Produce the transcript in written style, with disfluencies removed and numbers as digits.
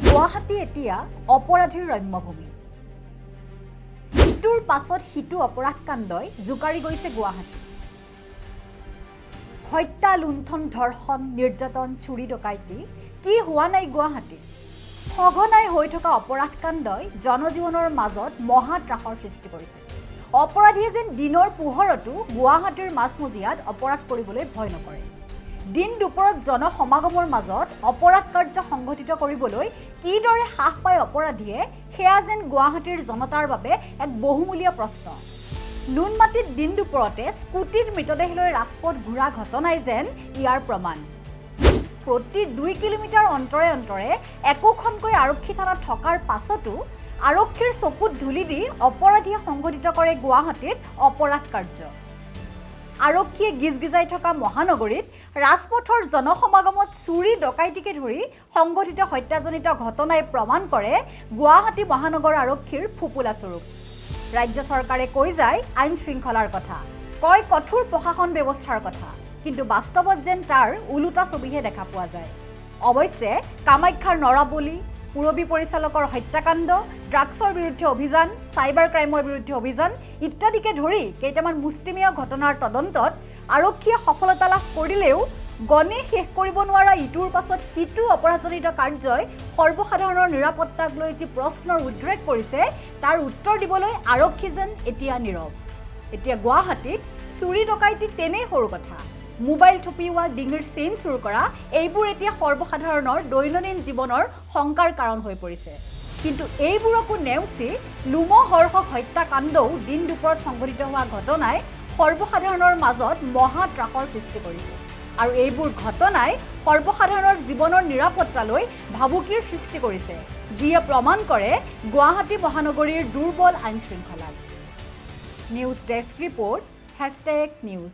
গুৱাহাটী এতিয়া অপৰাধীৰ ৰম্যভূমি। ইটোৰ পাছত সিটো অপৰাধ কাণ্ডই জোকাৰি গৈছে গুৱাহাটী। হত্যা, লুণ্ঠন, ধৰ্ষণ, নিৰ্যাতন, চুৰি ডকাইতি কি হোৱা নাই গুৱাহাটীত? সঘনাই হৈ থকা অপৰাধ কাণ্ডই জনজীৱনৰ মাজত মহা ত্ৰাসৰ সৃষ্টি কৰিছে। অপৰাধীয়ে যেন দিনৰ পোহৰতো গুৱাহাটীৰ মাজমজিয়াত অপৰাধ কৰিবলৈ ভয় নকৰে। দিন দুপৰত জনসমাগমৰ মাজত অপৰাধ কাৰ্য সংঘটিত কৰিবলৈ কিদৰে সাহ পায় অপৰাধীয়ে, সেয়া যেন গুৱাহাটীৰ জনতাৰ বাবে এক বহুমূলীয়া প্ৰশ্ন। নুনমাটিত দিন দুপৰতে স্কুটিৰ মৃতদেহ লৈ ৰাজপথ ঘূৰা ঘটনাই যেন ইয়াৰ প্ৰমাণ। প্ৰতি 2 কিলোমিটাৰ অন্তৰে অন্তৰে একোখনকৈ আৰক্ষী থানা থকাৰ পাছতো আৰক্ষীৰ চকুত ধূলি দি অপৰাধীয়ে সংঘটিত কৰে গুৱাহাটীত অপৰাধ কাৰ্য। আৰক্ষীয়ে গিজগিজাই থকা মহানগৰীত ৰাজপথৰ জনসমাগমত চুৰি ডকাইতিকে ধৰি সংঘটিত হত্যাজনিত ঘটনাই প্ৰমাণ কৰে গুৱাহাটী মহানগৰ আৰক্ষীৰ ফুপুলা স্বৰূপ। ৰাজ্য চৰকাৰে কৈ যায় আইন শৃংখলাৰ কথা, কয় কঠোৰ প্ৰশাসন ব্যৱস্থাৰ কথা, কিন্তু বাস্তৱত যেন তাৰ ওলোটা ছবিহে দেখা পোৱা যায়। অৱশ্যে কামাখ্যাৰ নৰাবলি, পুৰবী পৰিচালকৰ হত্যাকাণ্ড, ড্ৰাগছৰ বিৰুদ্ধে অভিযান, চাইবাৰ ক্ৰাইমৰ বিৰুদ্ধে অভিযান ইত্যাদিকে ধৰি কেইটামান মুষ্টিমেয় ঘটনাৰ তদন্তত আৰক্ষীয়ে সফলতা লাভ কৰিলেও গণি শেষ কৰিব নোৱাৰা ইটোৰ পাছত সিটো অপৰাধজনিত কাৰ্যই সৰ্বসাধাৰণৰ নিৰাপত্তাক লৈ যি প্ৰশ্নৰ উদ্ৰেক কৰিছে তাৰ উত্তৰ দিবলৈ আৰক্ষী যেন এতিয়া নীৰৱ। এতিয়া গুৱাহাটীত চুৰি ডকাইতি তেনেই সৰু কথা। মোবাইল থপিওৱা, ডিঙিৰ চেইন চুৰ কৰা, এইবোৰ এতিয়া সৰ্বসাধাৰণৰ দৈনন্দিন জীৱনৰ শংকাৰ কাৰণ হৈ পৰিছে। কিন্তু এইবোৰকো নেওচি লোমহৰ্ষক হত্যাকাণ্ডও দিন দুপৰত সংঘটিত হোৱা ঘটনাই সৰ্বসাধাৰণৰ মাজত মহা ত্ৰাসৰ সৃষ্টি কৰিছে। আৰু এইবোৰ ঘটনাই সৰ্বসাধাৰণৰ জীৱনৰ নিৰাপত্তালৈ ভাবুকিৰ সৃষ্টি কৰিছে, যিয়ে প্ৰমাণ কৰে গুৱাহাটী মহানগৰীৰ দুৰ্বল আইন শৃংখলাক। News desk report, #news.